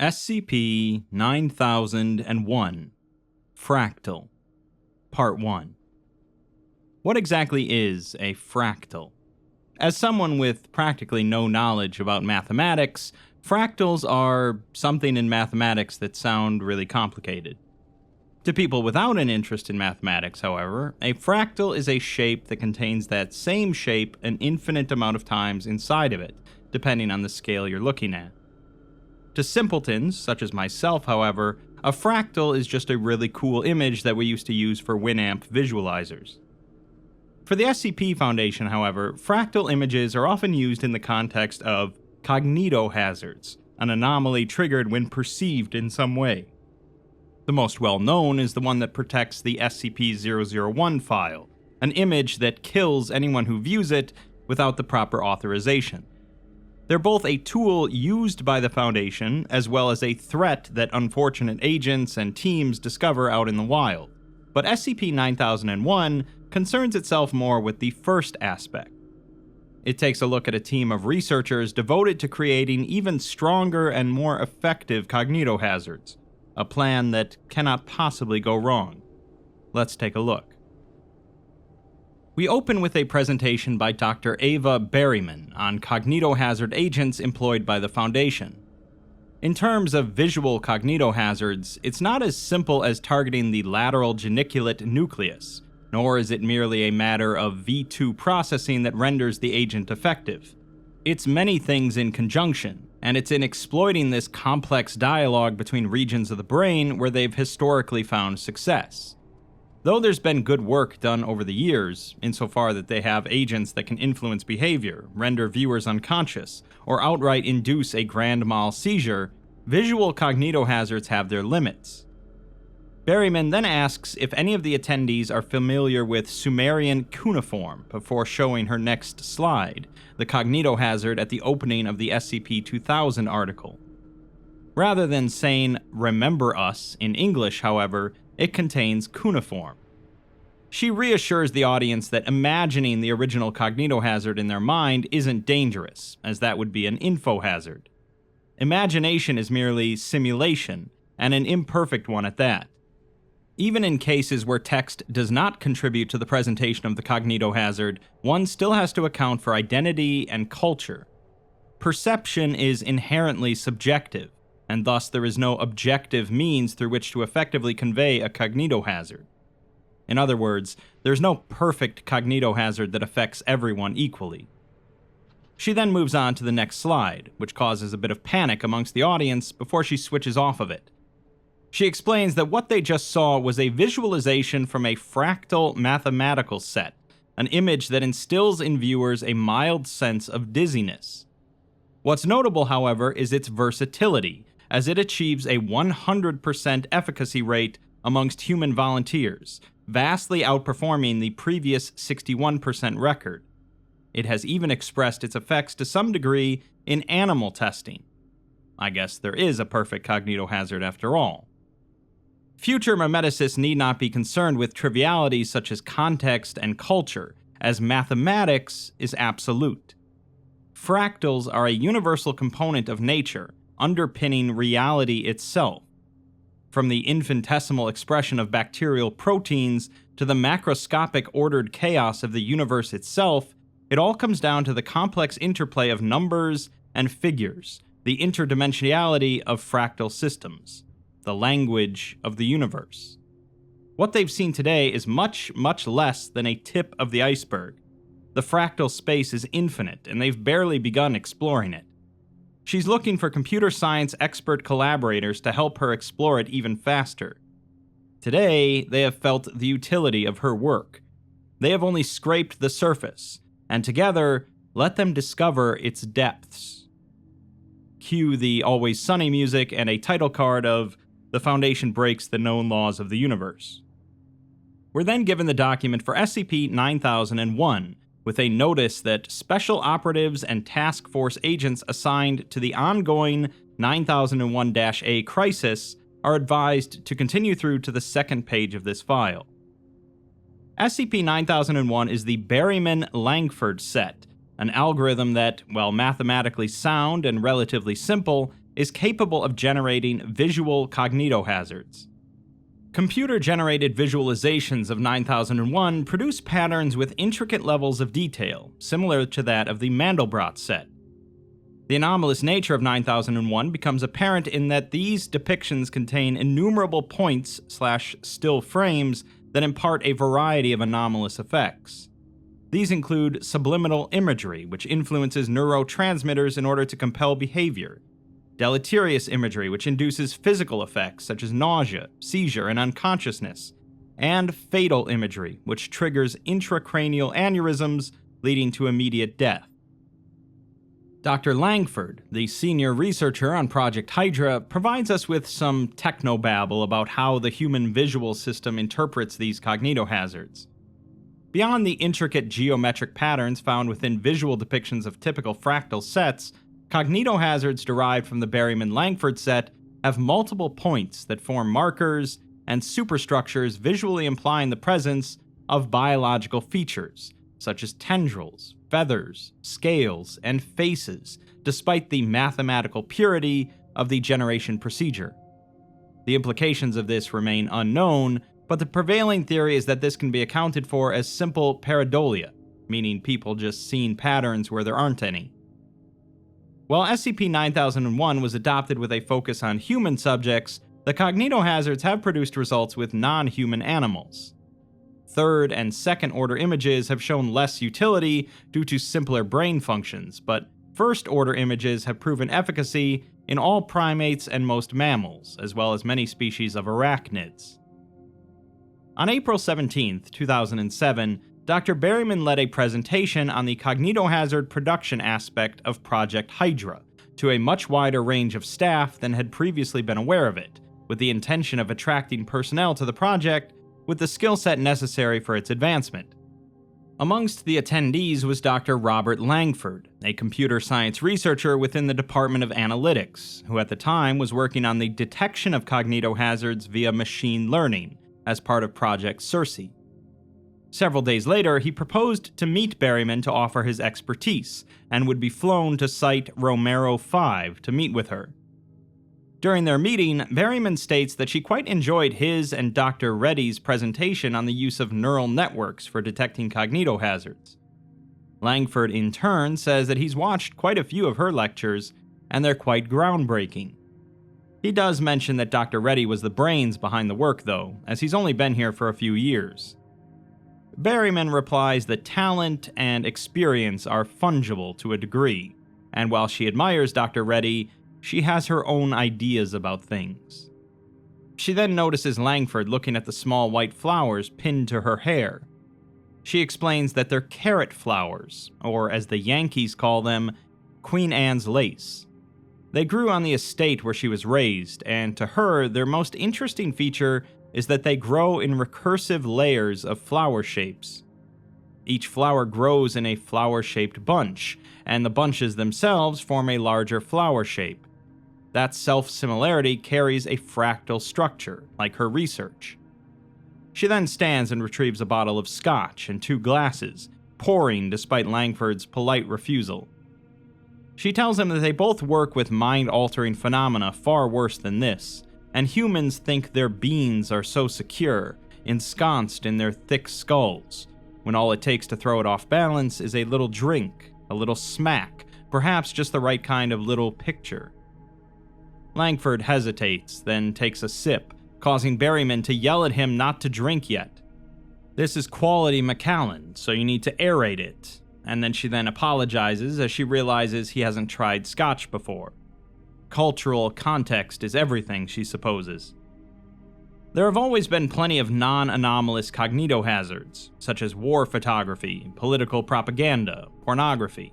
SCP-9001 Fractal Part 1. What exactly is a fractal? As someone with practically no knowledge about mathematics, fractals are something in mathematics that sound really complicated. To people without an interest in mathematics, however, a fractal is a shape that contains that same shape an infinite amount of times inside of it, depending on the scale you're looking at. To simpletons, such as myself, however, a fractal is just a really cool image that we used to use for Winamp visualizers. For the SCP Foundation, however, fractal images are often used in the context of cognitohazards, an anomaly triggered when perceived in some way. The most well-known is the one that protects the SCP-001 file, an image that kills anyone who views it without the proper authorization. They're both a tool used by the Foundation, as well as a threat that unfortunate agents and teams discover out in the wild. But SCP-9001 concerns itself more with the first aspect. It takes a look at a team of researchers devoted to creating even stronger and more effective cognitohazards, a plan that cannot possibly go wrong. Let's take a look. We open with a presentation by Dr. Ava Barryman on cognitohazard agents employed by the Foundation. In terms of visual cognitohazards, it's not as simple as targeting the lateral geniculate nucleus, nor is it merely a matter of V2 processing that renders the agent effective. It's many things in conjunction, and it's in exploiting this complex dialogue between regions of the brain where they've historically found success. Though there's been good work done over the years, insofar that they have agents that can influence behavior, render viewers unconscious, or outright induce a grand mal seizure, visual cognitohazards have their limits. Barryman then asks if any of the attendees are familiar with Sumerian cuneiform before showing her next slide, the cognitohazard at the opening of the SCP-2000 article. Rather than saying, "Remember us," in English, however, it contains cuneiform. She reassures the audience that imagining the original cognitohazard in their mind isn't dangerous, as that would be an info hazard. Imagination is merely simulation, and an imperfect one at that. Even in cases where text does not contribute to the presentation of the cognitohazard, one still has to account for identity and culture. Perception is inherently subjective, and thus there is no objective means through which to effectively convey a cognitohazard. In other words, there's no perfect cognitohazard that affects everyone equally. She then moves on to the next slide, which causes a bit of panic amongst the audience before she switches off of it. She explains that what they just saw was a visualization from a fractal mathematical set, an image that instills in viewers a mild sense of dizziness. What's notable, however, is its versatility, as it achieves a 100% efficacy rate amongst human volunteers, vastly outperforming the previous 61% record. It has even expressed its effects to some degree in animal testing. I guess there is a perfect cognitohazard after all. Future memeticists need not be concerned with trivialities such as context and culture, as mathematics is absolute. Fractals are a universal component of nature, underpinning reality itself. From the infinitesimal expression of bacterial proteins to the macroscopic ordered chaos of the universe itself, it all comes down to the complex interplay of numbers and figures, the interdimensionality of fractal systems, the language of the universe. What they've seen today is much, much less than a tip of the iceberg. The fractal space is infinite, and they've barely begun exploring it. She's looking for computer science expert collaborators to help her explore it even faster. Today, they have felt the utility of her work. They have only scraped the surface, and together, let them discover its depths. Cue the Always Sunny music and a title card of "The Foundation Breaks the Known Laws of the Universe." We're then given the document for SCP-9001, with a notice that special operatives and task force agents assigned to the ongoing 9001-A crisis are advised to continue through to the second page of this file. SCP-9001 is the Barryman-Langford set, an algorithm that, while mathematically sound and relatively simple, is capable of generating visual cognitohazards. Computer-generated visualizations of 9001 produce patterns with intricate levels of detail, similar to that of the Mandelbrot set. The anomalous nature of 9001 becomes apparent in that these depictions contain innumerable points/still frames that impart a variety of anomalous effects. These include subliminal imagery, which influences neurotransmitters in order to compel behavior, deleterious imagery, which induces physical effects such as nausea, seizure, and unconsciousness, and fatal imagery, which triggers intracranial aneurysms leading to immediate death. Dr. Langford, the senior researcher on Project Hydra, provides us with some technobabble about how the human visual system interprets these cognitohazards. Beyond the intricate geometric patterns found within visual depictions of typical fractal sets, cognitohazards derived from the Barryman-Langford set have multiple points that form markers and superstructures visually implying the presence of biological features, such as tendrils, feathers, scales, and faces, despite the mathematical purity of the generation procedure. The implications of this remain unknown, but the prevailing theory is that this can be accounted for as simple pareidolia, meaning people just seeing patterns where there aren't any. While SCP-9001 was adopted with a focus on human subjects, the cognitohazards have produced results with non-human animals. Third and second order images have shown less utility due to simpler brain functions, but first order images have proven efficacy in all primates and most mammals, as well as many species of arachnids. On April 17, 2007, Dr. Barryman led a presentation on the cognitohazard production aspect of Project Hydra to a much wider range of staff than had previously been aware of it, with the intention of attracting personnel to the project with the skill set necessary for its advancement. Amongst the attendees was Dr. Robert Langford, a computer science researcher within the Department of Analytics, who at the time was working on the detection of cognitohazards via machine learning as part of Project Circe. Several days later, he proposed to meet Barryman to offer his expertise, and would be flown to Site Romero 5 to meet with her. During their meeting, Barryman states that she quite enjoyed his and Dr. Reddy's presentation on the use of neural networks for detecting cognitohazards. Langford, in turn, says that he's watched quite a few of her lectures, and they're quite groundbreaking. He does mention that Dr. Reddy was the brains behind the work, though, as he's only been here for a few years. Barryman replies that talent and experience are fungible to a degree, and while she admires Dr. Reddy, she has her own ideas about things. She then notices Langford looking at the small white flowers pinned to her hair. She explains that they're carrot flowers, or as the Yankees call them, Queen Anne's lace. They grew on the estate where she was raised, and to her, their most interesting feature is that they grow in recursive layers of flower shapes. Each flower grows in a flower-shaped bunch, and the bunches themselves form a larger flower shape. That self-similarity carries a fractal structure, like her research. She then stands and retrieves a bottle of scotch and 2 glasses, pouring despite Langford's polite refusal. She tells him that they both work with mind-altering phenomena far worse than this, and humans think their beings are so secure, ensconced in their thick skulls, when all it takes to throw it off balance is a little drink, a little smack, perhaps just the right kind of little picture. Langford hesitates, then takes a sip, causing Barryman to yell at him not to drink yet. This is quality Macallan, so you need to aerate it, and then she apologizes as she realizes he hasn't tried scotch before. Cultural context is everything, she supposes. There have always been plenty of non-anomalous cognitohazards, such as war photography, political propaganda, pornography.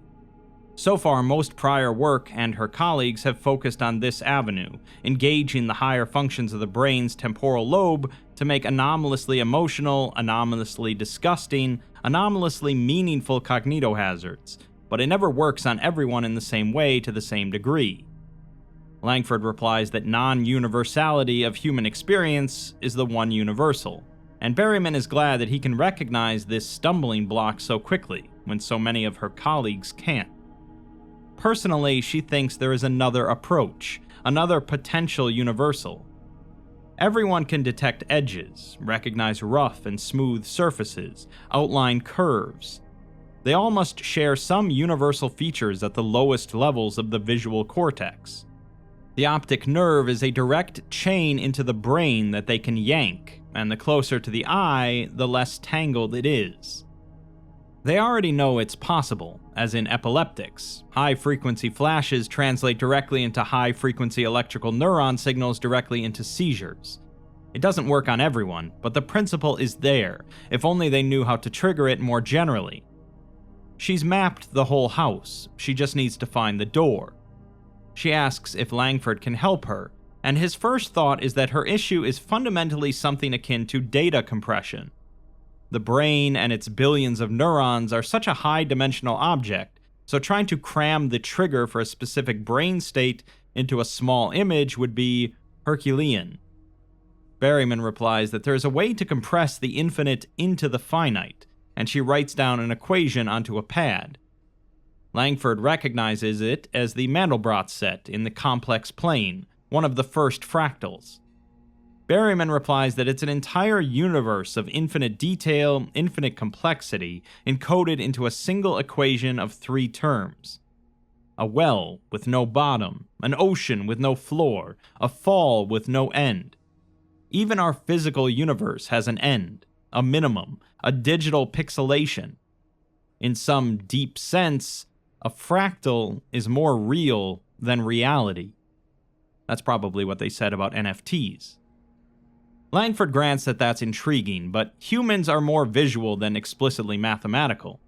So far, most prior work and her colleagues have focused on this avenue, engaging the higher functions of the brain's temporal lobe to make anomalously emotional, anomalously disgusting, anomalously meaningful cognitohazards, but it never works on everyone in the same way to the same degree. Langford replies that non-universality of human experience is the one universal, and Barryman is glad that he can recognize this stumbling block so quickly, when so many of her colleagues can't. Personally, she thinks there is another approach, another potential universal. Everyone can detect edges, recognize rough and smooth surfaces, outline curves. They all must share some universal features at the lowest levels of the visual cortex. The optic nerve is a direct chain into the brain that they can yank, and the closer to the eye, the less tangled it is. They already know it's possible, as in epileptics. High-frequency flashes translate directly into high-frequency electrical neuron signals directly into seizures. It doesn't work on everyone, but the principle is there, if only they knew how to trigger it more generally. She's mapped the whole house, she just needs to find the door. She asks if Langford can help her, and his first thought is that her issue is fundamentally something akin to data compression. The brain and its billions of neurons are such a high-dimensional object, so trying to cram the trigger for a specific brain state into a small image would be Herculean. Barryman replies that there is a way to compress the infinite into the finite, and she writes down an equation onto a pad. Langford recognizes it as the Mandelbrot set in the complex plane, one of the first fractals. Barryman replies that it's an entire universe of infinite detail, infinite complexity, encoded into a single equation of 3 terms. A well with no bottom, an ocean with no floor, a fall with no end. Even our physical universe has an end, a minimum, a digital pixelation. In some deep sense, a fractal is more real than reality. That's probably what they said about NFTs. Langford grants that that's intriguing, but humans are more visual than explicitly mathematical.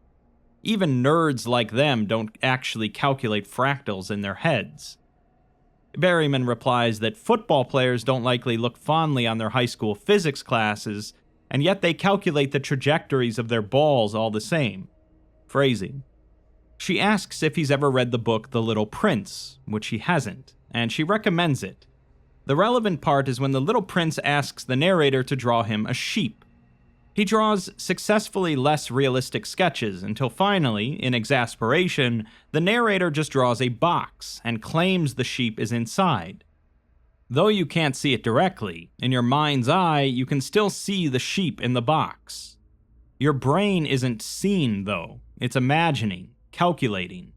Even nerds like them don't actually calculate fractals in their heads. Barryman replies that football players don't likely look fondly on their high school physics classes, and yet they calculate the trajectories of their balls all the same. Phrasing. She asks if he's ever read the book The Little Prince, which he hasn't, and she recommends it. The relevant part is when the little prince asks the narrator to draw him a sheep. He draws successfully less realistic sketches until finally, in exasperation, the narrator just draws a box and claims the sheep is inside. Though you can't see it directly, in your mind's eye you can still see the sheep in the box. Your brain isn't seeing, though. It's imagining, calculating.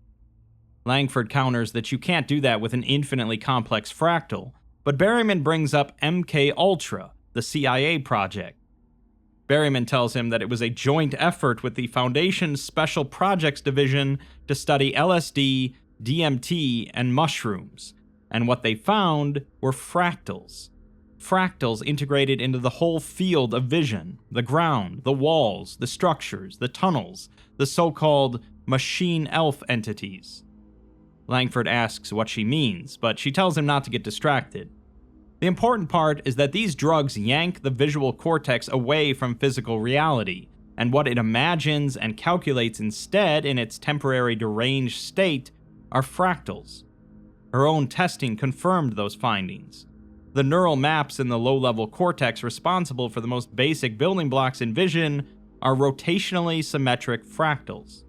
Langford counters that you can't do that with an infinitely complex fractal, but Barryman brings up MK Ultra, the CIA project. Barryman tells him that it was a joint effort with the Foundation's Special Projects Division to study LSD, DMT, and mushrooms, and what they found were fractals. Fractals integrated into the whole field of vision, the ground, the walls, the structures, the tunnels, the so-called machine elf entities. Langford asks what she means, but she tells him not to get distracted. The important part is that these drugs yank the visual cortex away from physical reality, and what it imagines and calculates instead in its temporary deranged state are fractals. Her own testing confirmed those findings. The neural maps in the low-level cortex responsible for the most basic building blocks in vision are rotationally symmetric fractals.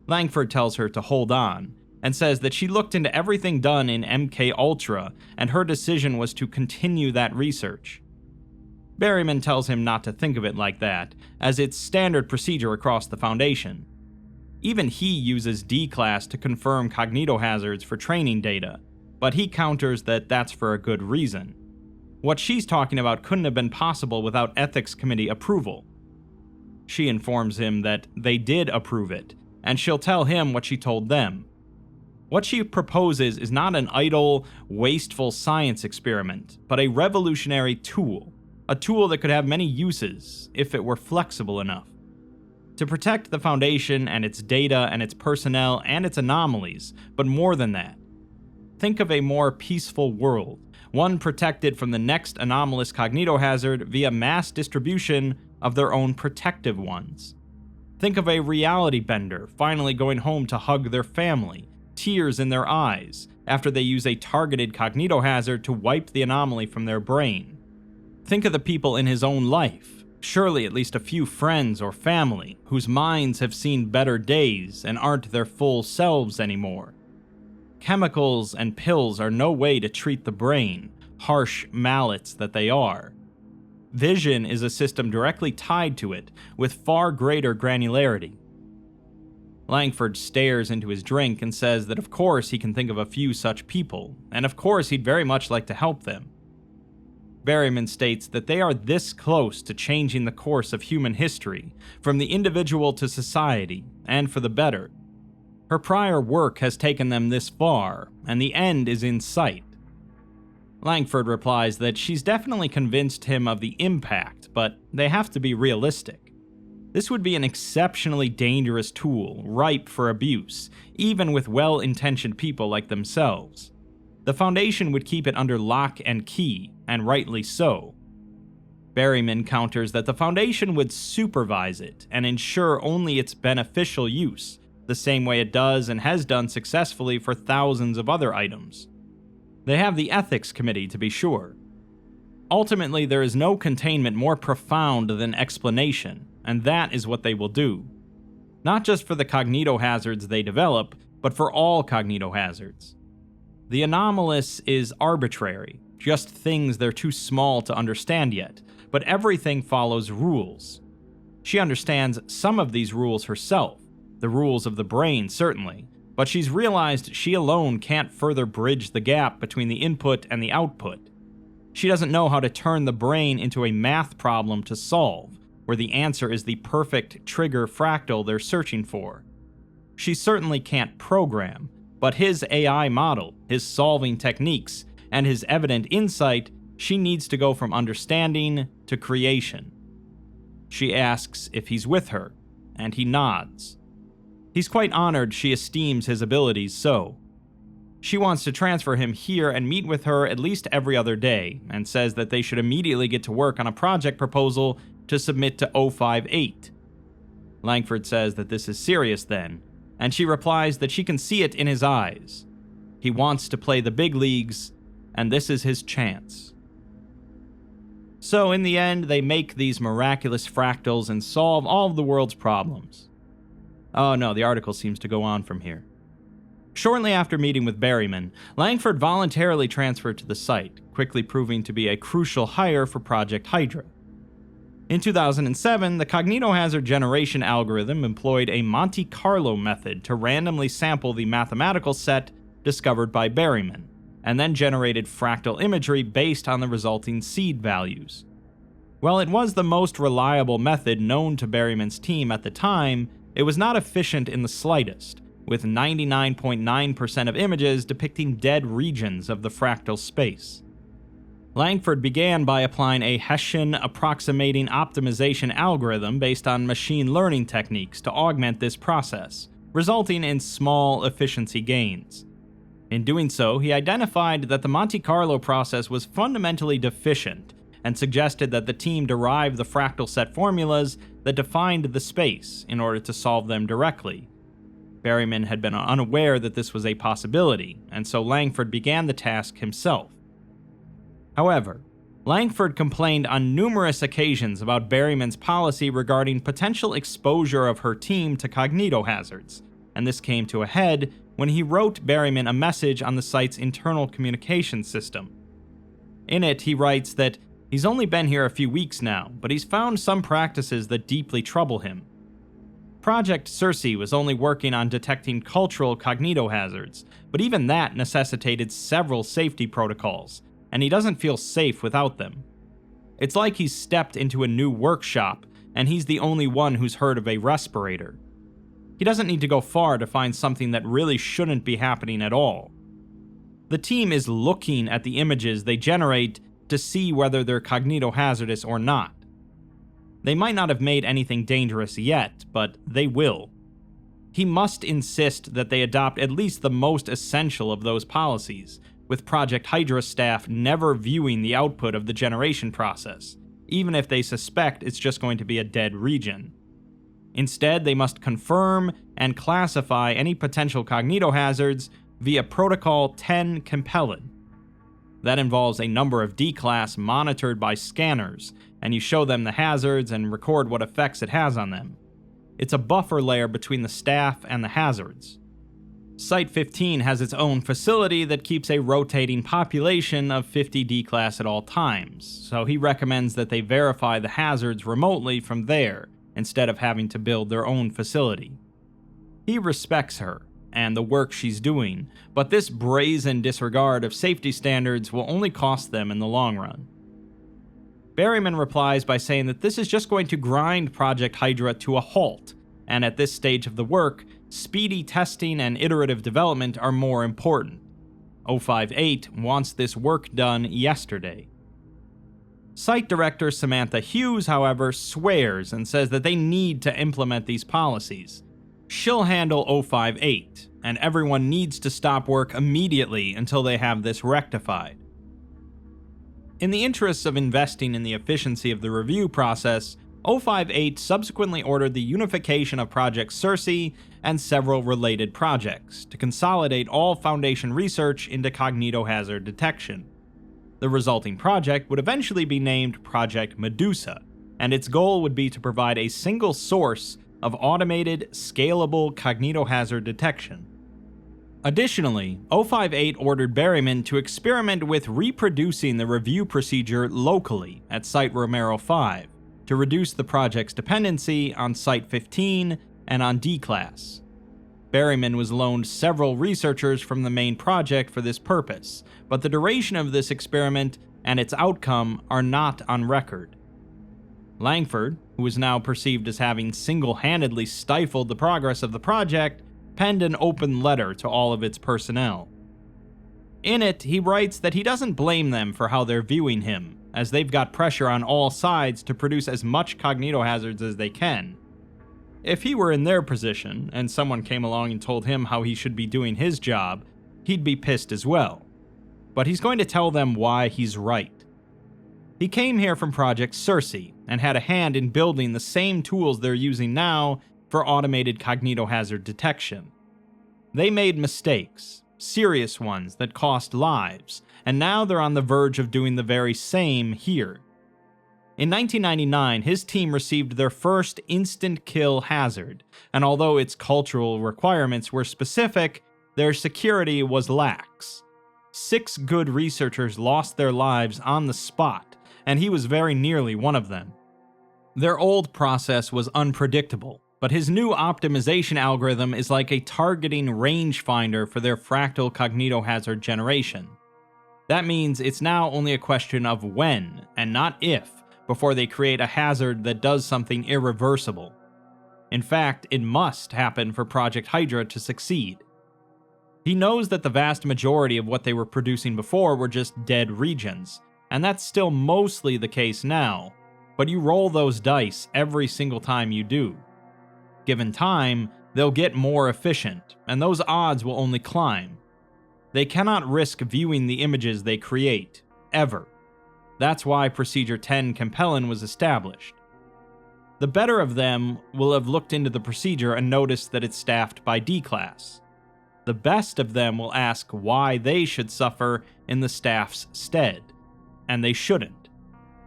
Langford tells her to hold on, and says that she looked into everything done in MK Ultra, and her decision was to continue that research. Barryman tells him not to think of it like that, as it's standard procedure across the Foundation. Even he uses D-Class to confirm cognitohazards for training data, but he counters that that's for a good reason. What she's talking about couldn't have been possible without Ethics Committee approval. She informs him that they did approve it, and she'll tell him what she told them. What she proposes is not an idle, wasteful science experiment, but a revolutionary tool. A tool that could have many uses, if it were flexible enough. To protect the Foundation and its data and its personnel and its anomalies, but more than that. Think of a more peaceful world, one protected from the next anomalous cognitohazard via mass distribution of their own protective ones. Think of a reality bender finally going home to hug their family, tears in their eyes, after they use a targeted cognitohazard to wipe the anomaly from their brain. Think of the people in his own life, Surely at least a few friends or family whose minds have seen better days and aren't their full selves anymore. Chemicals and pills are no way to treat the brain, harsh mallets that they are. Vision is a system directly tied to it, with far greater granularity. Langford stares into his drink and says that of course he can think of a few such people, and of course he'd very much like to help them. Barryman states that they are this close to changing the course of human history, from the individual to society, and for the better. Her prior work has taken them this far, and the end is in sight. Langford replies that she's definitely convinced him of the impact, but they have to be realistic. This would be an exceptionally dangerous tool, ripe for abuse, even with well-intentioned people like themselves. The Foundation would keep it under lock and key, and rightly so. Barryman counters that the Foundation would supervise it and ensure only its beneficial use, the same way it does and has done successfully for thousands of other items. They have the Ethics Committee, to be sure. Ultimately, there is no containment more profound than explanation, and that is what they will do. Not just for the cognitohazards they develop, but for all cognitohazards. The anomalous is arbitrary, just things they're too small to understand yet, but everything follows rules. She understands some of these rules herself, the rules of the brain certainly, but she's realized she alone can't further bridge the gap between the input and the output. She doesn't know how to turn the brain into a math problem to solve, where the answer is the perfect trigger fractal they're searching for. She certainly can't program, but his AI model, his solving techniques, and his evident insight, she needs to go from understanding to creation. She asks if he's with her, and he nods. He's quite honored she esteems his abilities so. She wants to transfer him here and meet with her at least every other day, and says that they should immediately get to work on a project proposal to submit to 058. Langford says that this is serious then, and she replies that she can see it in his eyes. He wants to play the big leagues, and this is his chance. So in the end, they make these miraculous fractals and solve all of the world's problems. Oh no, the article seems to go on from here. Shortly after meeting with Barryman, Langford voluntarily transferred to the site, quickly proving to be a crucial hire for Project Hydra. In 2007, the cognitohazard generation algorithm employed a Monte Carlo method to randomly sample the mathematical set discovered by Barryman, and then generated fractal imagery based on the resulting seed values. While it was the most reliable method known to Barryman's team at the time, it was not efficient in the slightest, with 99.9% of images depicting dead regions of the fractal space. Langford began by applying a Hessian approximating optimization algorithm based on machine learning techniques to augment this process, resulting in small efficiency gains. In doing so, he identified that the Monte Carlo process was fundamentally deficient, and suggested that the team derive the fractal set formulas that defined the space in order to solve them directly. Barryman had been unaware that this was a possibility, and so Langford began the task himself. However, Langford complained on numerous occasions about Barryman's policy regarding potential exposure of her team to cognitohazards, and this came to a head when he wrote Barryman a message on the site's internal communication system. In it, he writes that he's only been here a few weeks now, but he's found some practices that deeply trouble him. Project Circe was only working on detecting cultural cognitohazards, but even that necessitated several safety protocols, and he doesn't feel safe without them. It's like he's stepped into a new workshop, and he's the only one who's heard of a respirator. He doesn't need to go far to find something that really shouldn't be happening at all. The team is looking at the images they generate to see whether they're cognitohazardous or not. They might not have made anything dangerous yet, but they will. He must insist that they adopt at least the most essential of those policies, with Project Hydra staff never viewing the output of the generation process, even if they suspect it's just going to be a dead region. Instead, they must confirm and classify any potential cognitohazards via Protocol 10 Compelled. That involves a number of D-class monitored by scanners, and you show them the hazards and record what effects it has on them. It's a buffer layer between the staff and the hazards. Site-15 has its own facility that keeps a rotating population of 50 D-class at all times, so he recommends that they verify the hazards remotely from there, instead of having to build their own facility. He respects her and the work she's doing, but this brazen disregard of safety standards will only cost them in the long run. Barryman replies by saying that this is just going to grind Project Hydra to a halt, and at this stage of the work, speedy testing and iterative development are more important. 058 wants this work done yesterday. Site Director Samantha Hughes, however, swears and says that they need to implement these policies. She'll handle 058, and everyone needs to stop work immediately until they have this rectified. In the interests of investing in the efficiency of the review process, 058 subsequently ordered the unification of Project Circe and several related projects to consolidate all Foundation research into cognitohazard detection. The resulting project would eventually be named Project Medusa, and its goal would be to provide a single source of automated, scalable cognitohazard detection. Additionally, 058 ordered Barryman to experiment with reproducing the review procedure locally at Site Romero 5 to reduce the project's dependency on Site 15 and on D-Class. Barryman was loaned several researchers from the main project for this purpose, but the duration of this experiment and its outcome are not on record. Langford, who is now perceived as having single-handedly stifled the progress of the project, penned an open letter to all of its personnel. In it, he writes that he doesn't blame them for how they're viewing him, as they've got pressure on all sides to produce as much cognitohazards as they can. If he were in their position, and someone came along and told him how he should be doing his job, he'd be pissed as well. But he's going to tell them why he's right. He came here from Project Circe, and had a hand in building the same tools they're using now for automated cognitohazard detection. They made mistakes, serious ones that cost lives, and now they're on the verge of doing the very same here. In 1999, his team received their first instant kill hazard, and although its cultural requirements were specific, their security was lax. 6 good researchers lost their lives on the spot, and he was very nearly one of them. Their old process was unpredictable, but his new optimization algorithm is like a targeting rangefinder for their fractal cognitohazard generation. That means it's now only a question of when, and not if, before they create a hazard that does something irreversible. In fact, it must happen for Project Hydra to succeed. He knows that the vast majority of what they were producing before were just dead regions, and that's still mostly the case now, but you roll those dice every single time you do. Given time, they'll get more efficient, and those odds will only climb. They cannot risk viewing the images they create, ever. That's why Procedure 10 Compellin was established. The better of them will have looked into the procedure and noticed that it's staffed by D-Class. The best of them will ask why they should suffer in the staff's stead. And they shouldn't.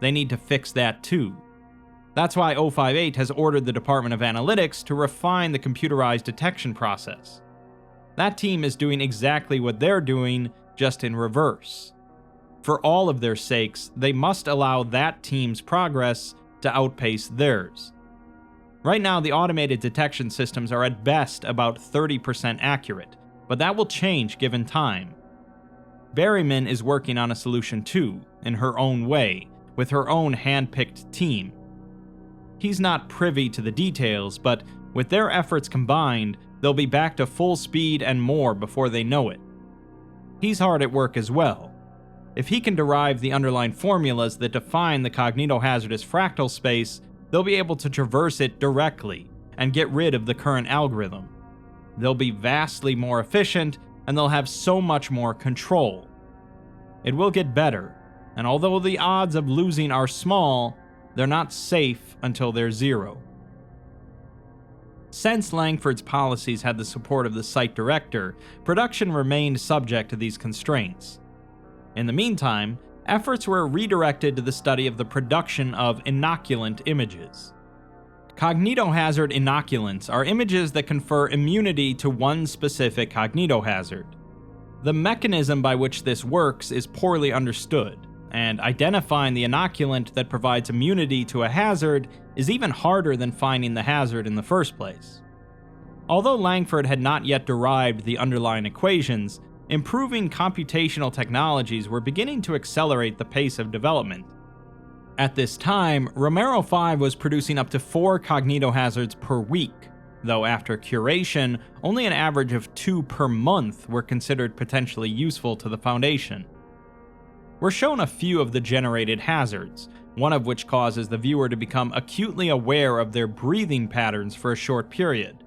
They need to fix that too. That's why 058 has ordered the Department of Analytics to refine the computerized detection process. That team is doing exactly what they're doing, just in reverse. For all of their sakes, they must allow that team's progress to outpace theirs. Right now, the automated detection systems are at best about 30% accurate, but that will change given time. Barryman is working on a solution too, in her own way, with her own hand-picked team. He's not privy to the details, but with their efforts combined, they'll be back to full speed and more before they know it. He's hard at work as well. If he can derive the underlying formulas that define the cognitohazardous fractal space, they'll be able to traverse it directly and get rid of the current algorithm. They'll be vastly more efficient, and they'll have so much more control. It will get better, and although the odds of losing are small, they're not safe until they're zero. Since Langford's policies had the support of the site director, production remained subject to these constraints. In the meantime, efforts were redirected to the study of the production of inoculant images. Cognitohazard inoculants are images that confer immunity to one specific cognitohazard. The mechanism by which this works is poorly understood, and identifying the inoculant that provides immunity to a hazard is even harder than finding the hazard in the first place. Although Langford had not yet derived the underlying equations, improving computational technologies were beginning to accelerate the pace of development. At this time, Romero 5 was producing up to 4 cognitohazards per week, though after curation, only an average of 2 per month were considered potentially useful to the Foundation. We're shown a few of the generated hazards, one of which causes the viewer to become acutely aware of their breathing patterns for a short period.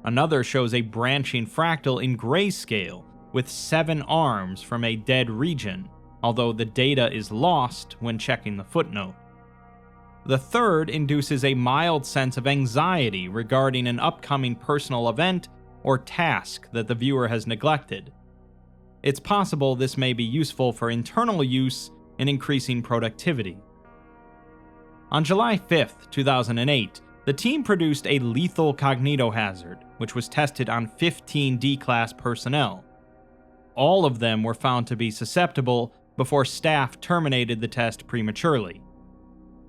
Another shows a branching fractal in grayscale, with 7 arms from a dead region, although the data is lost when checking the footnote. The third induces a mild sense of anxiety regarding an upcoming personal event or task that the viewer has neglected. It's possible this may be useful for internal use in increasing productivity. On July 5, 2008, the team produced a lethal cognitohazard, which was tested on 15 D-Class personnel. All of them were found to be susceptible before staff terminated the test prematurely.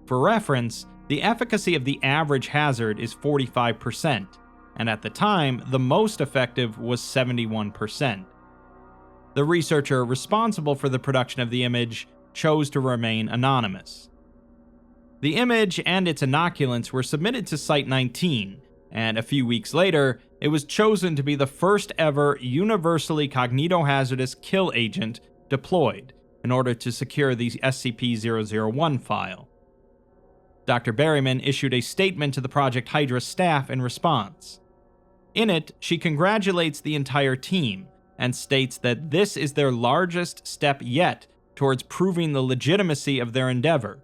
For reference, the efficacy of the average hazard is 45%, and at the time, the most effective was 71%. The researcher responsible for the production of the image chose to remain anonymous. The image and its inoculants were submitted to Site-19, and a few weeks later, it was chosen to be the first ever universally cognitohazardous kill agent deployed in order to secure the SCP-001 file. Dr. Barryman issued a statement to the Project Hydra staff in response. In it, she congratulates the entire team and states that this is their largest step yet towards proving the legitimacy of their endeavor.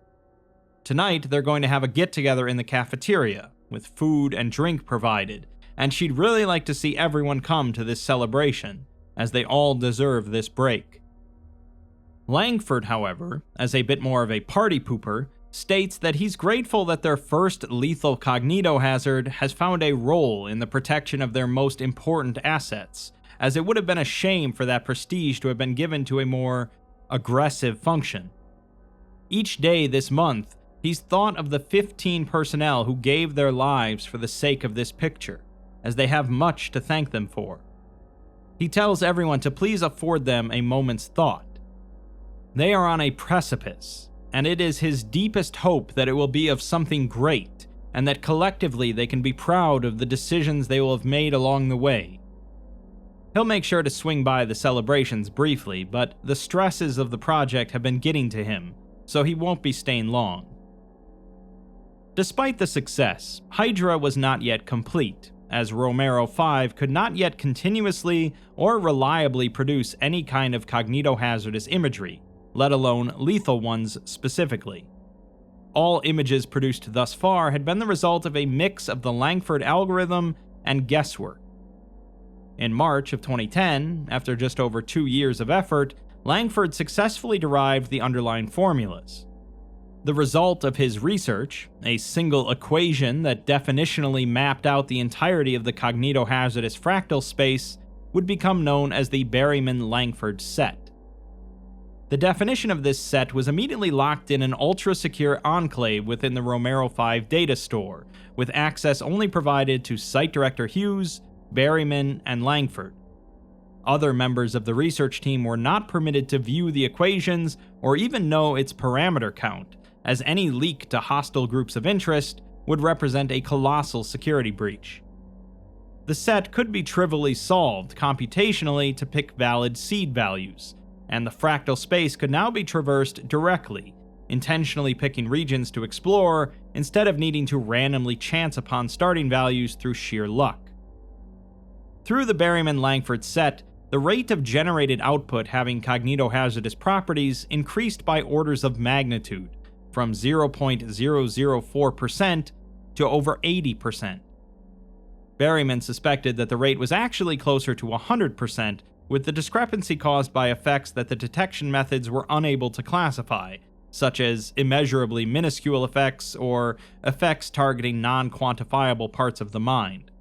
Tonight, they're going to have a get-together in the cafeteria, with food and drink provided, and she'd really like to see everyone come to this celebration, as they all deserve this break. Langford, however, as a bit more of a party pooper, states that he's grateful that their first lethal cognitohazard has found a role in the protection of their most important assets, as it would have been a shame for that prestige to have been given to a more aggressive function. Each day this month, he's thought of the 15 personnel who gave their lives for the sake of this picture, as they have much to thank them for. He tells everyone to please afford them a moment's thought. They are on a precipice, and it is his deepest hope that it will be of something great, and that collectively they can be proud of the decisions they will have made along the way. He'll make sure to swing by the celebrations briefly, but the stresses of the project have been getting to him, so he won't be staying long. Despite the success, Hydra was not yet complete, as Romero 5 could not yet continuously or reliably produce any kind of cognitohazardous imagery, let alone lethal ones specifically. All images produced thus far had been the result of a mix of the Langford algorithm and guesswork. In March of 2010, after just over 2 years of effort, Langford successfully derived the underlying formulas. The result of his research, a single equation that definitionally mapped out the entirety of the cognitohazardous fractal space, would become known as the Barryman-Langford set. The definition of this set was immediately locked in an ultra-secure enclave within the Romero 5 data store, with access only provided to Site Director Hughes, Barryman, and Langford. Other members of the research team were not permitted to view the equations or even know its parameter count, as any leak to hostile groups of interest would represent a colossal security breach. The set could be trivially solved computationally to pick valid seed values, and the fractal space could now be traversed directly, intentionally picking regions to explore instead of needing to randomly chance upon starting values through sheer luck. Through the Barryman-Langford set, the rate of generated output having cognitohazardous properties increased by orders of magnitude, from 0.004% to over 80%. Barryman suspected that the rate was actually closer to 100%, with the discrepancy caused by effects that the detection methods were unable to classify, such as immeasurably minuscule effects or effects targeting non-quantifiable parts of the mind.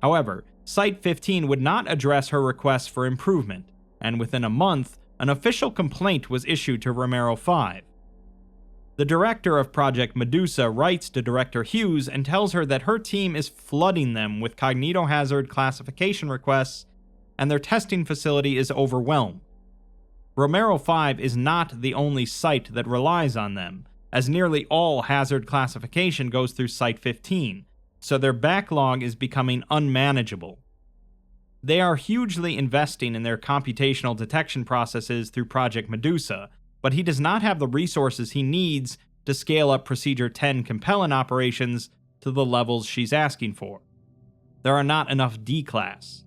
However, Site-15 would not address her requests for improvement, and within a month, an official complaint was issued to Romero-5. The director of Project Medusa writes to Director Hughes and tells her that her team is flooding them with cognitohazard classification requests, and their testing facility is overwhelmed. Romero-5 is not the only site that relies on them, as nearly all hazard classification goes through Site-15, so their backlog is becoming unmanageable. They are hugely investing in their computational detection processes through Project Medusa, but he does not have the resources he needs to scale up Procedure 10 Compellent operations to the levels she's asking for. There are not enough D-Class.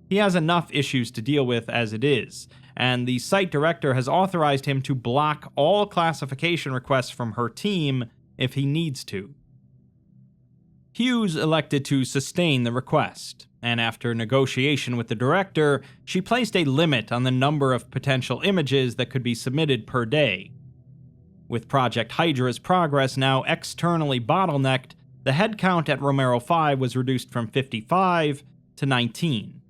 He has enough issues to deal with as it is, and the site director has authorized him to block all classification requests from her team if he needs to. Hughes elected to sustain the request, and after negotiation with the director, she placed a limit on the number of potential images that could be submitted per day. With Project Hydra's progress now externally bottlenecked, the headcount at Romero-5 was reduced from 55 to 19.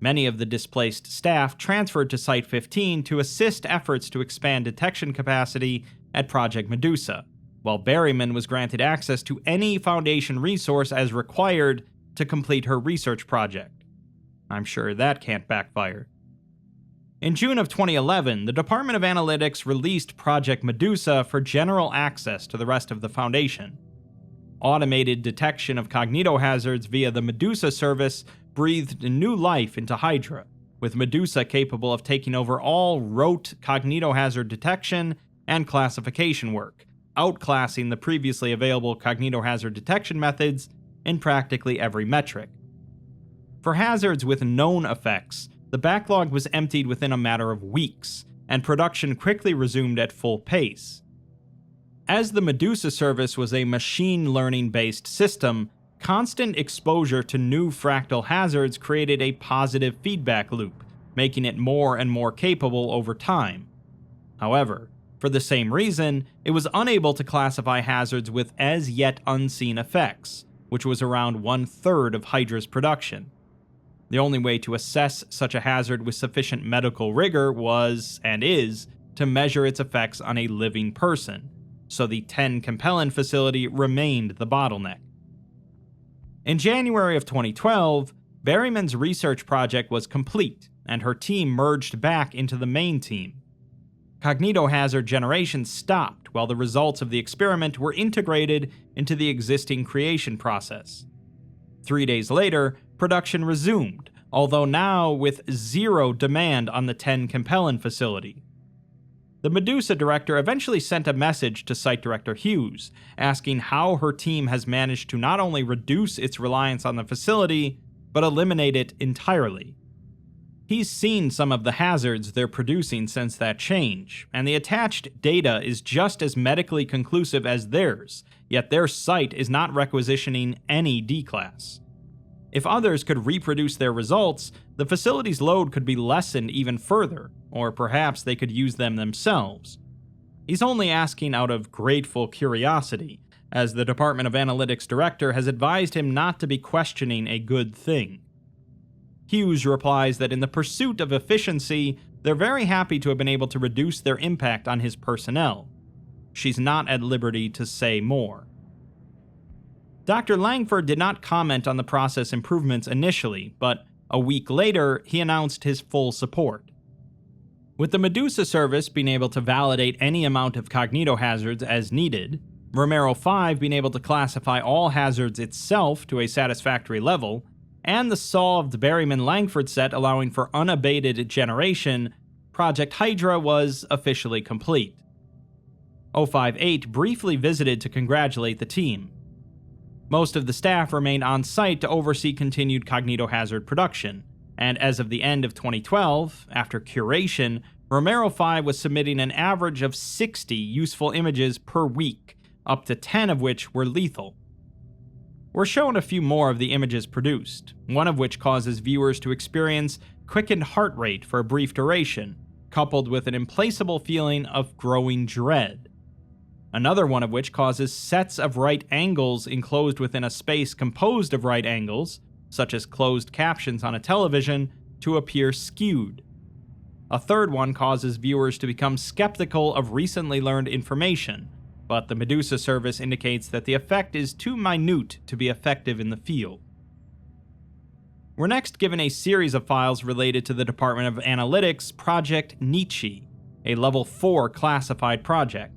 Many of the displaced staff transferred to Site-15 to assist efforts to expand detection capacity at Project Medusa, while Barryman was granted access to any Foundation resource as required to complete her research project. I'm sure that can't backfire. In June of 2011, the Department of Analytics released Project Medusa for general access to the rest of the Foundation. Automated detection of cognitohazards via the Medusa service breathed new life into Hydra, with Medusa capable of taking over all rote cognitohazard detection and classification work, outclassing the previously available cognitohazard detection methods in practically every metric. For hazards with known effects, the backlog was emptied within a matter of weeks, and production quickly resumed at full pace. As the Medusa service was a machine learning-based system, constant exposure to new fractal hazards created a positive feedback loop, making it more and more capable over time. However, for the same reason, it was unable to classify hazards with as yet unseen effects, which was around 1/3 of Hydra's production. The only way to assess such a hazard with sufficient medical rigor was, and is, to measure its effects on a living person, so the 10 Compellent facility remained the bottleneck. In January of 2012, Barryman's research project was complete, and her team merged back into the main team. Cognitohazard generation stopped while the results of the experiment were integrated into the existing creation process. 3 days later, production resumed, although now with zero demand on the 10 Compellent facility. The Medusa director eventually sent a message to Site Director Hughes, asking how her team has managed to not only reduce its reliance on the facility, but eliminate it entirely. He's seen some of the hazards they're producing since that change, and the attached data is just as medically conclusive as theirs, yet their site is not requisitioning any D-Class. If others could reproduce their results, the facility's load could be lessened even further, or perhaps they could use them themselves. He's only asking out of grateful curiosity, as the Department of Analytics director has advised him not to be questioning a good thing. Hughes replies that in the pursuit of efficiency, they're very happy to have been able to reduce their impact on his personnel. She's not at liberty to say more. Dr. Langford did not comment on the process improvements initially, but a week later, he announced his full support. With the Medusa service being able to validate any amount of cognitohazards as needed, Romero-5 being able to classify all hazards itself to a satisfactory level, and the solved Barryman-Langford set allowing for unabated generation, Project Hydra was officially complete. 058 briefly visited to congratulate the team. Most of the staff remained on site to oversee continued cognitohazard production, and as of the end of 2012, after curation, Romero-5 was submitting an average of 60 useful images per week, up to 10 of which were lethal. We're shown a few more of the images produced, one of which causes viewers to experience quickened heart rate for a brief duration, coupled with an implacable feeling of growing dread. Another one of which causes sets of right angles enclosed within a space composed of right angles, such as closed captions on a television, to appear skewed. A third one causes viewers to become skeptical of recently learned information, but the Medusa service indicates that the effect is too minute to be effective in the field. We're next given a series of files related to the Department of Analytics Project Nichi, a Level 4 classified project.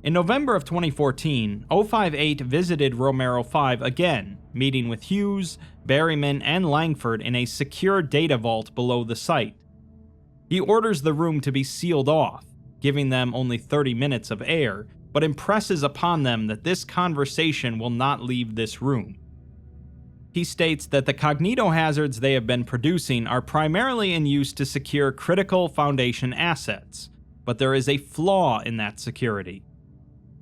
In November of 2014, 058 visited Romero 5 again, meeting with Hughes, Barryman, and Langford in a secure data vault below the site. He orders the room to be sealed off, giving them only 30 minutes of air, but impresses upon them that this conversation will not leave this room. He states that the cognitohazards they have been producing are primarily in use to secure critical Foundation assets, but there is a flaw in that security.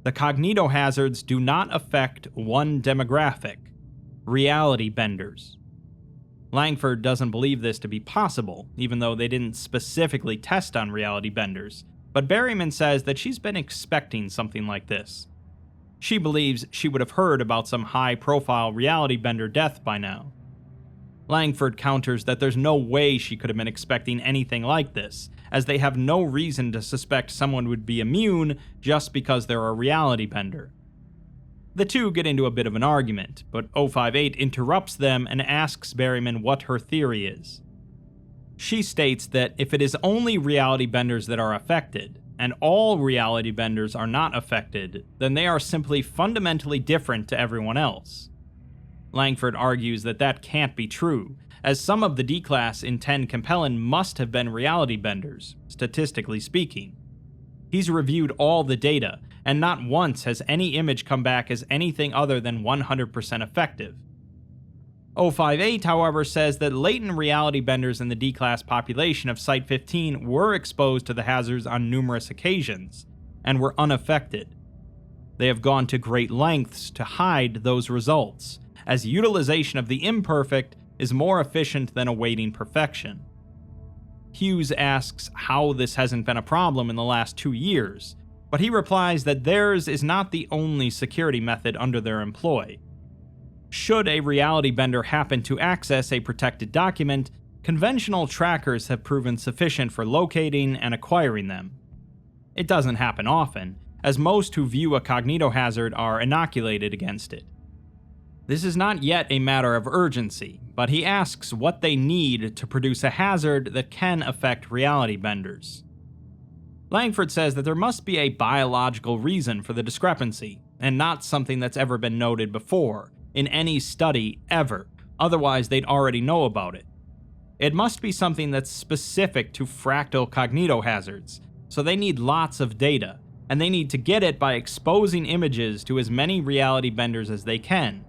The cognitohazards do not affect one demographic: reality benders. Langford doesn't believe this to be possible, even though they didn't specifically test on reality benders, but Barryman says that she's been expecting something like this. She believes she would have heard about some high-profile reality bender death by now. Langford counters that there's no way she could have been expecting anything like this, as they have no reason to suspect someone would be immune just because they're a reality bender. The two get into a bit of an argument, but 058 interrupts them and asks Barryman what her theory is. She states that if it is only reality benders that are affected, and all reality benders are not affected, then they are simply fundamentally different to everyone else. Langford argues that that can't be true, as some of the D-Class in 10 Capellan must have been reality benders, statistically speaking. He's reviewed all the data, and not once has any image come back as anything other than 100% effective. 058, however, says that latent reality benders in the D-Class population of Site-15 were exposed to the hazards on numerous occasions, and were unaffected. They have gone to great lengths to hide those results, as utilization of the imperfect is more efficient than awaiting perfection. Hughes asks how this hasn't been a problem in the last 2 years, but he replies that theirs is not the only security method under their employ. Should a reality bender happen to access a protected document, conventional trackers have proven sufficient for locating and acquiring them. It doesn't happen often, as most who view a cognitohazard are inoculated against it. This is not yet a matter of urgency, but he asks what they need to produce a hazard that can affect reality benders. Langford says that there must be a biological reason for the discrepancy, and not something that's ever been noted before, in any study ever, otherwise they'd already know about it. It must be something that's specific to fractal cognitohazards, so they need lots of data, and they need to get it by exposing images to as many reality benders as they can.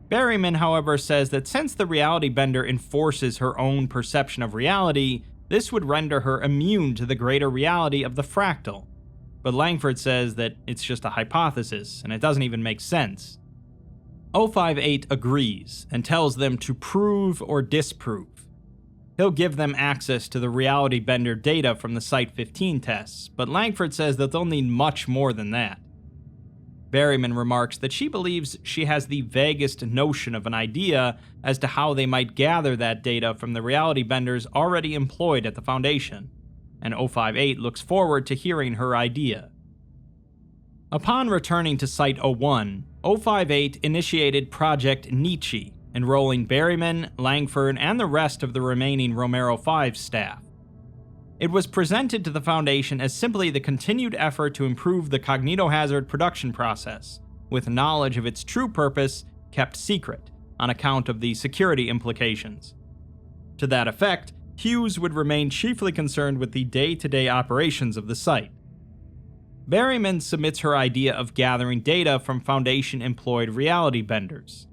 Barryman, however, says that since the reality bender enforces her own perception of reality, this would render her immune to the greater reality of the fractal. But Langford says that it's just a hypothesis, and it doesn't even make sense. 058 agrees, and tells them to prove or disprove. He'll give them access to the reality bender data from the Site-15 tests, but Langford says that they'll need much more than that. Barryman remarks that she believes she has the vaguest notion of an idea as to how they might gather that data from the reality benders already employed at the Foundation, and 058 looks forward to hearing her idea. Upon returning to Site-01, 058 initiated Project Nichi, enrolling Barryman, Langford, and the rest of the remaining Romero 5 staff. It was presented to the Foundation as simply the continued effort to improve the cognitohazard production process, with knowledge of its true purpose kept secret, on account of the security implications. To that effect, Hughes would remain chiefly concerned with the day-to-day operations of the site. Barryman submits her idea of gathering data from Foundation-employed reality benders.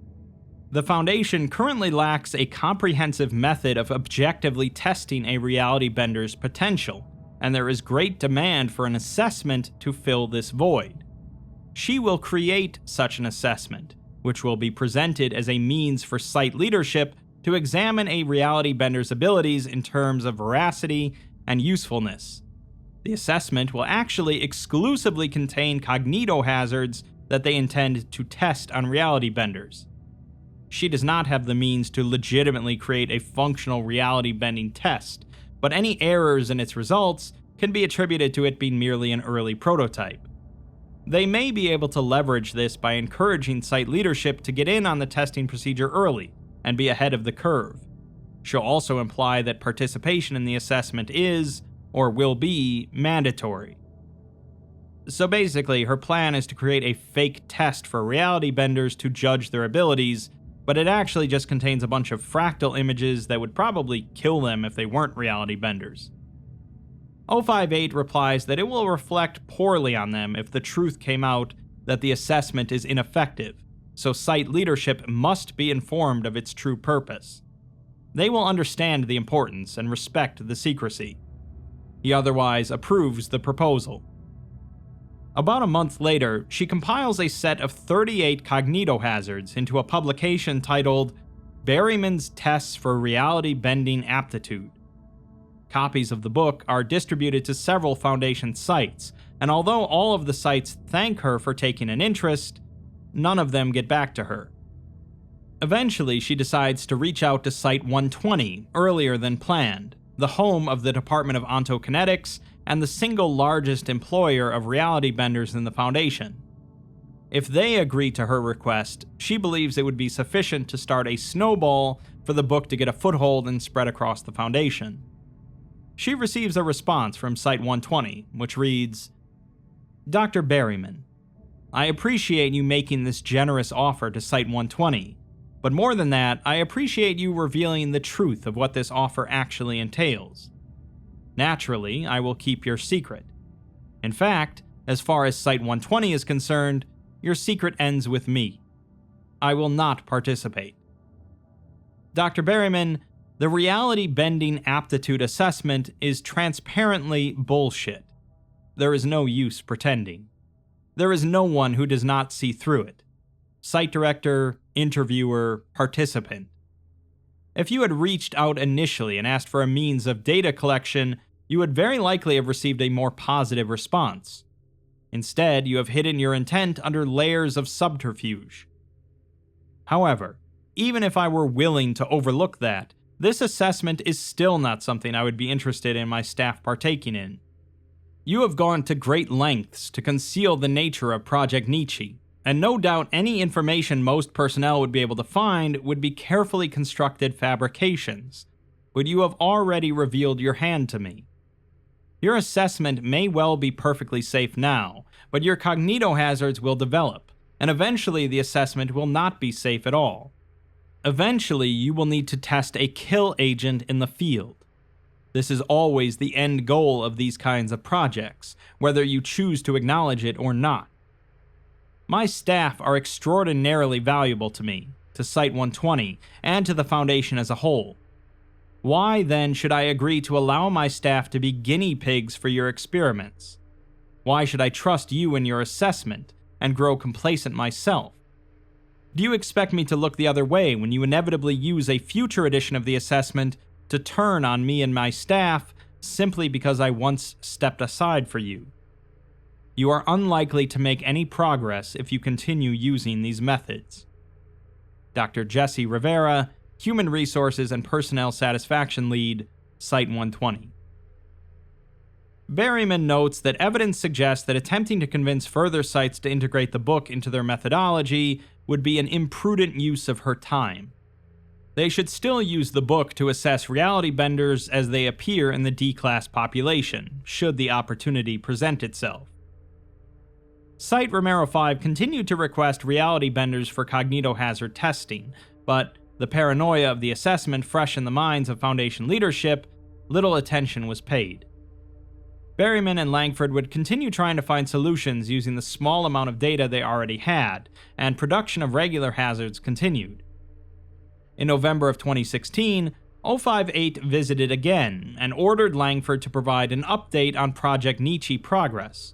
The Foundation currently lacks a comprehensive method of objectively testing a reality bender's potential, and there is great demand for an assessment to fill this void. She will create such an assessment, which will be presented as a means for site leadership to examine a reality bender's abilities in terms of veracity and usefulness. The assessment will actually exclusively contain cognitohazards that they intend to test on reality benders. She does not have the means to legitimately create a functional reality bending test, but any errors in its results can be attributed to it being merely an early prototype. They may be able to leverage this by encouraging site leadership to get in on the testing procedure early and be ahead of the curve. She'll also imply that participation in the assessment is, or will be, mandatory. So basically, her plan is to create a fake test for reality benders to judge their abilities, but it actually just contains a bunch of fractal images that would probably kill them if they weren't reality benders. 058 replies that it will reflect poorly on them if the truth came out that the assessment is ineffective, so site leadership must be informed of its true purpose. They will understand the importance and respect the secrecy. He otherwise approves the proposal. About a month later, she compiles a set of 38 cognitohazards into a publication titled Barryman's Tests for Reality Bending Aptitude. Copies of the book are distributed to several Foundation sites, and although all of the sites thank her for taking an interest, none of them get back to her. Eventually, she decides to reach out to Site 120 earlier than planned, the home of the Department of Ontokinetics and the single largest employer of reality benders in the Foundation. If they agree to her request, she believes it would be sufficient to start a snowball for the book to get a foothold and spread across the Foundation. She receives a response from Site 120, which reads, Dr. Barryman, I appreciate you making this generous offer to Site 120, but more than that, I appreciate you revealing the truth of what this offer actually entails. Naturally, I will keep your secret. In fact, as far as Site 120 is concerned, your secret ends with me. I will not participate. Dr. Barryman, the reality bending aptitude assessment is transparently bullshit. There is no use pretending. There is no one who does not see through it. Site director, interviewer, participant. If you had reached out initially and asked for a means of data collection, you would very likely have received a more positive response. Instead, you have hidden your intent under layers of subterfuge. However, even if I were willing to overlook that, this assessment is still not something I would be interested in my staff partaking in. You have gone to great lengths to conceal the nature of Project Nichi, and no doubt any information most personnel would be able to find would be carefully constructed fabrications, but you have already revealed your hand to me. Your assessment may well be perfectly safe now, but your cognitohazards will develop, and eventually the assessment will not be safe at all. Eventually, you will need to test a kill agent in the field. This is always the end goal of these kinds of projects, whether you choose to acknowledge it or not. My staff are extraordinarily valuable to me, to Site 120, and to the Foundation as a whole. Why, then, should I agree to allow my staff to be guinea pigs for your experiments? Why should I trust you in your assessment and grow complacent myself? Do you expect me to look the other way when you inevitably use a future edition of the assessment to turn on me and my staff simply because I once stepped aside for you? You are unlikely to make any progress if you continue using these methods. Dr. Jesse Rivera, Human Resources and Personnel Satisfaction Lead, Site 120. Barryman notes that evidence suggests that attempting to convince further sites to integrate the book into their methodology would be an imprudent use of her time. They should still use the book to assess reality benders as they appear in the D-class population, should the opportunity present itself. Site Romero 5 continued to request reality benders for cognitohazard testing, but the paranoia of the assessment fresh in the minds of Foundation leadership, little attention was paid. Barryman and Langford would continue trying to find solutions using the small amount of data they already had, and production of regular hazards continued. In November of 2016, 058 visited again and ordered Langford to provide an update on Project Nichi progress.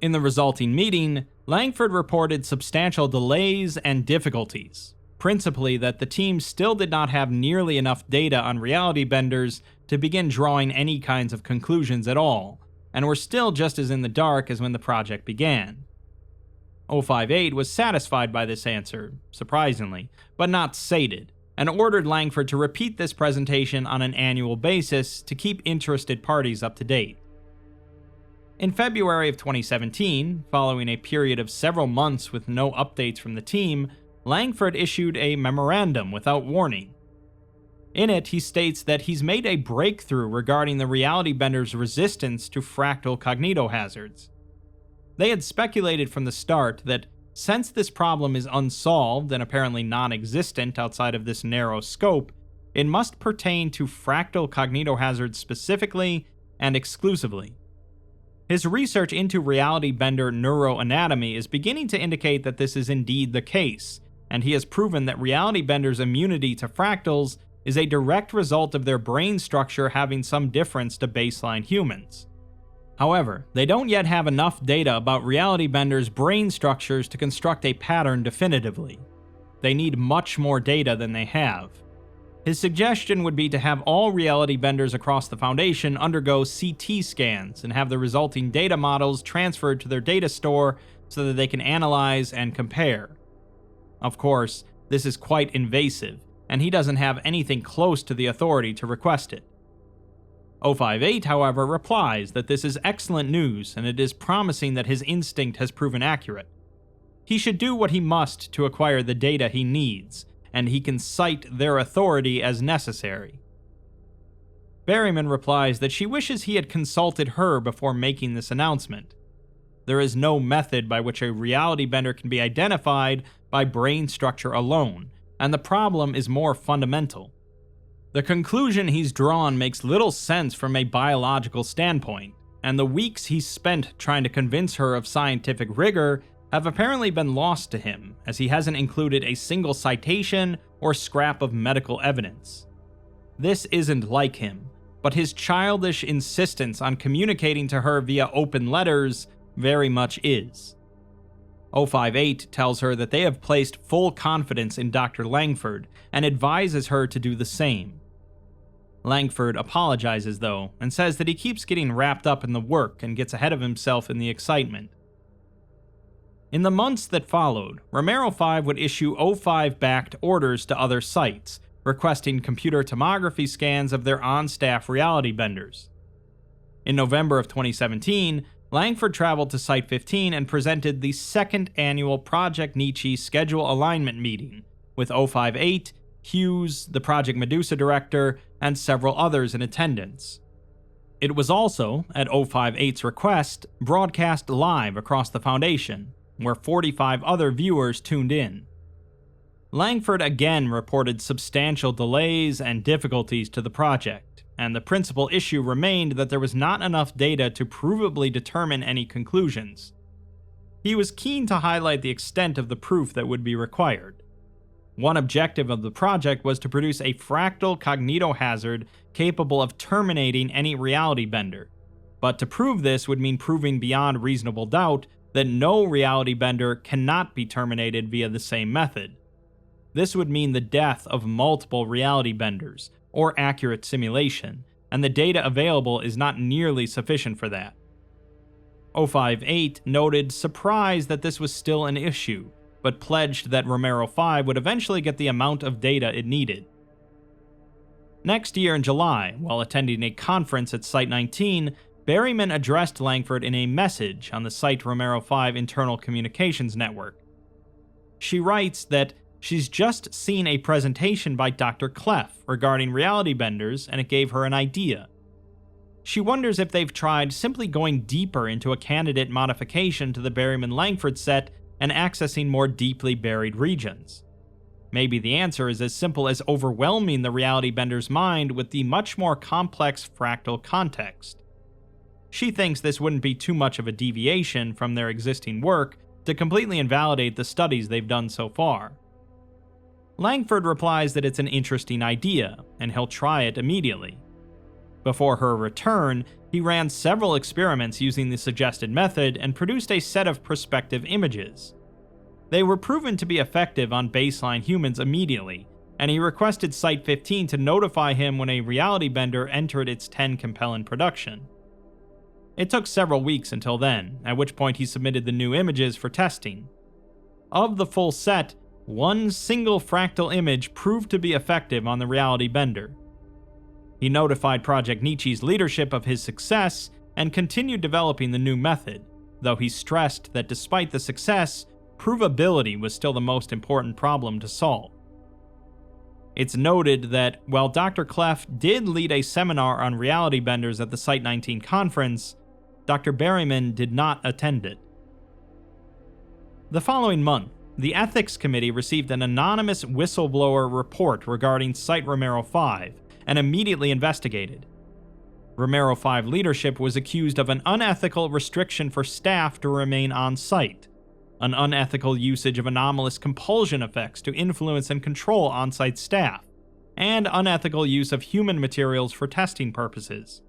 In the resulting meeting, Langford reported substantial delays and difficulties. principally that the team still did not have nearly enough data on reality benders to begin drawing any kinds of conclusions at all, and were still just as in the dark as when the project began. 058 was satisfied by this answer, surprisingly, but not sated, and ordered Langford to repeat this presentation on an annual basis to keep interested parties up to date. In February of 2017, following a period of several months with no updates from the team, Langford issued a memorandum without warning. In it, he states that he's made a breakthrough regarding the reality bender's resistance to fractal cognitohazards. They had speculated from the start that since this problem is unsolved and apparently non-existent outside of this narrow scope, it must pertain to fractal cognitohazards specifically and exclusively. His research into reality bender neuroanatomy is beginning to indicate that this is indeed the case, and he has proven that reality benders' immunity to fractals is a direct result of their brain structure having some difference to baseline humans. However, they don't yet have enough data about reality benders' brain structures to construct a pattern definitively. They need much more data than they have. His suggestion would be to have all reality benders across the Foundation undergo CT scans and have the resulting data models transferred to their data store so that they can analyze and compare. Of course, this is quite invasive, and he doesn't have anything close to the authority to request it. 058, however, replies that this is excellent news and it is promising that his instinct has proven accurate. He should do what he must to acquire the data he needs, and he can cite their authority as necessary. Barryman replies that she wishes he had consulted her before making this announcement. There is no method by which a reality bender can be identified by brain structure alone, and the problem is more fundamental. The conclusion he's drawn makes little sense from a biological standpoint, and the weeks he's spent trying to convince her of scientific rigor have apparently been lost to him, as he hasn't included a single citation or scrap of medical evidence. This isn't like him, but his childish insistence on communicating to her via open letters very much is. 058 tells her that they have placed full confidence in Dr. Langford and advises her to do the same. Langford apologizes though, and says that he keeps getting wrapped up in the work and gets ahead of himself in the excitement. In the months that followed, Romero 5 would issue O5-backed orders to other sites, requesting computer tomography scans of their on-staff reality benders. In November of 2017, Langford traveled to Site 15 and presented the second annual Project Nichi schedule alignment meeting, with 058, Hughes, the Project Medusa director, and several others in attendance. It was also, at 058's request, broadcast live across the Foundation, where 45 other viewers tuned in. Langford again reported substantial delays and difficulties to the project, and the principal issue remained that there was not enough data to provably determine any conclusions. He was keen to highlight the extent of the proof that would be required. One objective of the project was to produce a fractal cognitohazard capable of terminating any reality bender, but to prove this would mean proving beyond reasonable doubt that no reality bender cannot be terminated via the same method. This would mean the death of multiple reality benders, or accurate simulation, and the data available is not nearly sufficient for that. 058 noted surprise that this was still an issue, but pledged that Romero 5 would eventually get the amount of data it needed. Next year in July, while attending a conference at Site 19, Barryman addressed Langford in a message on the Site Romero 5 internal communications network. She writes that she's just seen a presentation by Dr. Clef regarding reality benders, and it gave her an idea. She wonders if they've tried simply going deeper into a candidate modification to the Barryman-Langford set and accessing more deeply buried regions. Maybe the answer is as simple as overwhelming the reality bender's mind with the much more complex fractal context. She thinks this wouldn't be too much of a deviation from their existing work to completely invalidate the studies they've done so far. Langford replies that it's an interesting idea, and he'll try it immediately. Before her return, he ran several experiments using the suggested method and produced a set of prospective images. They were proven to be effective on baseline humans immediately, and he requested Site-15 to notify him when a reality bender entered its 10 compelling production. It took several weeks until then, at which point he submitted the new images for testing. Of the full set, one single fractal image proved to be effective on the reality bender. He notified Project Nichi's leadership of his success and continued developing the new method, though he stressed that despite the success, provability was still the most important problem to solve. It's noted that while Dr. Clef did lead a seminar on reality benders at the Site-19 conference, Dr. Barryman did not attend it. The following month, the Ethics Committee received an anonymous whistleblower report regarding Site Romero 5 and immediately investigated. Romero 5 leadership was accused of an unethical restriction for staff to remain on site, an unethical usage of anomalous compulsion effects to influence and control on-site staff, and unethical use of human materials for testing purposes.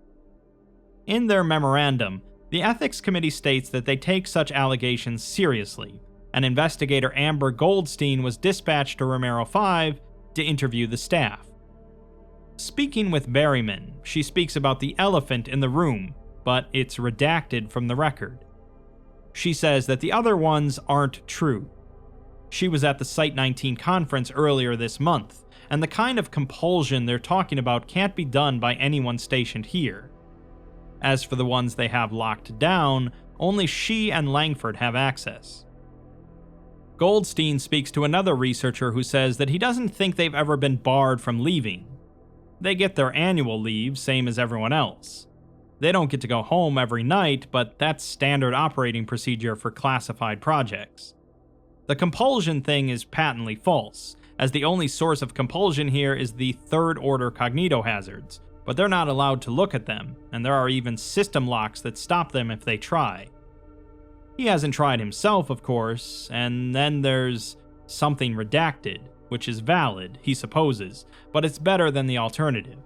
In their memorandum, the Ethics Committee states that they take such allegations seriously, and investigator Amber Goldstein was dispatched to Romero 5 to interview the staff. Speaking with Barryman, she speaks about the elephant in the room, but it's redacted from the record. She says that the other ones aren't true. She was at the Site-19 conference earlier this month, and the kind of compulsion they're talking about can't be done by anyone stationed here. As for the ones they have locked down, only she and Langford have access. Goldstein speaks to another researcher who says that he doesn't think they've ever been barred from leaving. They get their annual leave, same as everyone else. They don't get to go home every night, but that's standard operating procedure for classified projects. The compulsion thing is patently false, as the only source of compulsion here is the third-order cognitohazards, but they're not allowed to look at them, and there are even system locks that stop them if they try. He hasn't tried himself, of course, and then there's something redacted, which is valid, he supposes, but it's better than the alternative.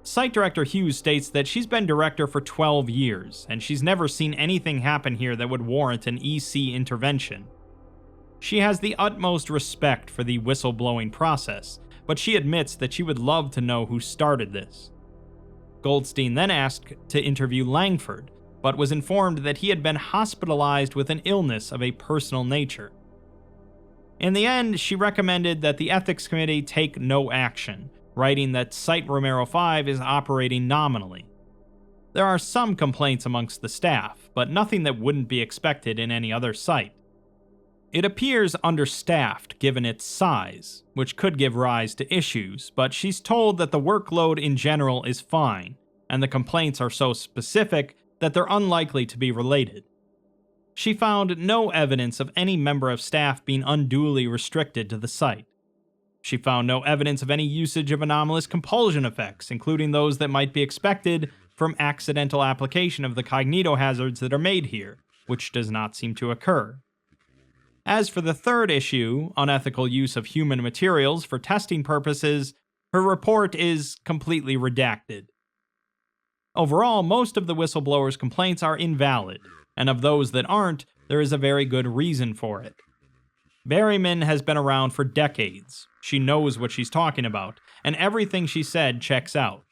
Site Director Hughes states that she's been director for 12 years, and she's never seen anything happen here that would warrant an EC intervention. She has the utmost respect for the whistleblowing process, but she admits that she would love to know who started this. Goldstein then asked to interview Langford, but was informed that he had been hospitalized with an illness of a personal nature. In the end, she recommended that the Ethics Committee take no action, writing that Site Romero 5 is operating nominally. There are some complaints amongst the staff, but nothing that wouldn't be expected in any other site. It appears understaffed given its size, which could give rise to issues, but she's told that the workload in general is fine, and the complaints are so specific that they're unlikely to be related. She found no evidence of any member of staff being unduly restricted to the site. She found no evidence of any usage of anomalous compulsion effects, including those that might be expected from accidental application of the cognitohazards that are made here, which does not seem to occur. As for the third issue, unethical use of human materials for testing purposes, her report is completely redacted. Overall, most of the whistleblower's complaints are invalid, and of those that aren't, there is a very good reason for it. Barryman has been around for decades. She knows what she's talking about, and everything she said checks out.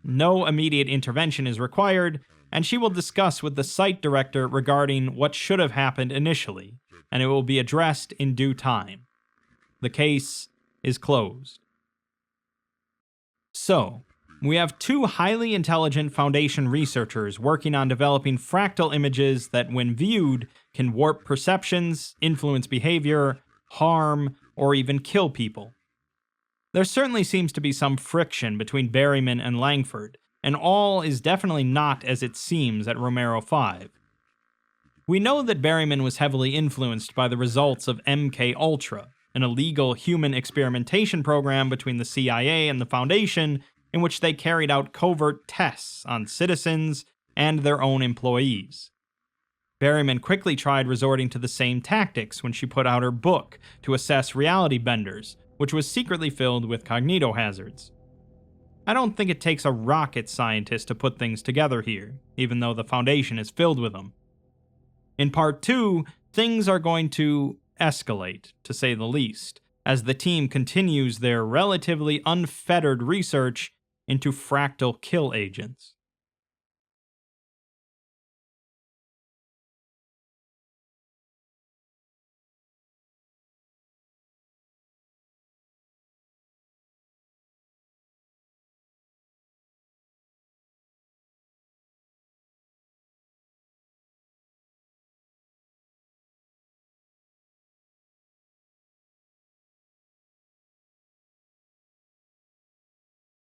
No immediate intervention is required, and she will discuss with the site director regarding what should have happened initially, and it will be addressed in due time. The case is closed. So, we have two highly intelligent Foundation researchers working on developing fractal images that, when viewed, can warp perceptions, influence behavior, harm, or even kill people. There certainly seems to be some friction between Barryman and Langford, and all is definitely not as it seems at Romero 5. We know that Barryman was heavily influenced by the results of MK Ultra, an illegal human experimentation program between the CIA and the Foundation, in which they carried out covert tests on citizens and their own employees. Barryman quickly tried resorting to the same tactics when she put out her book to assess reality benders, which was secretly filled with cognitohazards. I don't think it takes a rocket scientist to put things together here, even though the Foundation is filled with them. In Part 2, things are going to escalate, to say the least, as the team continues their relatively unfettered research into fractal kill agents.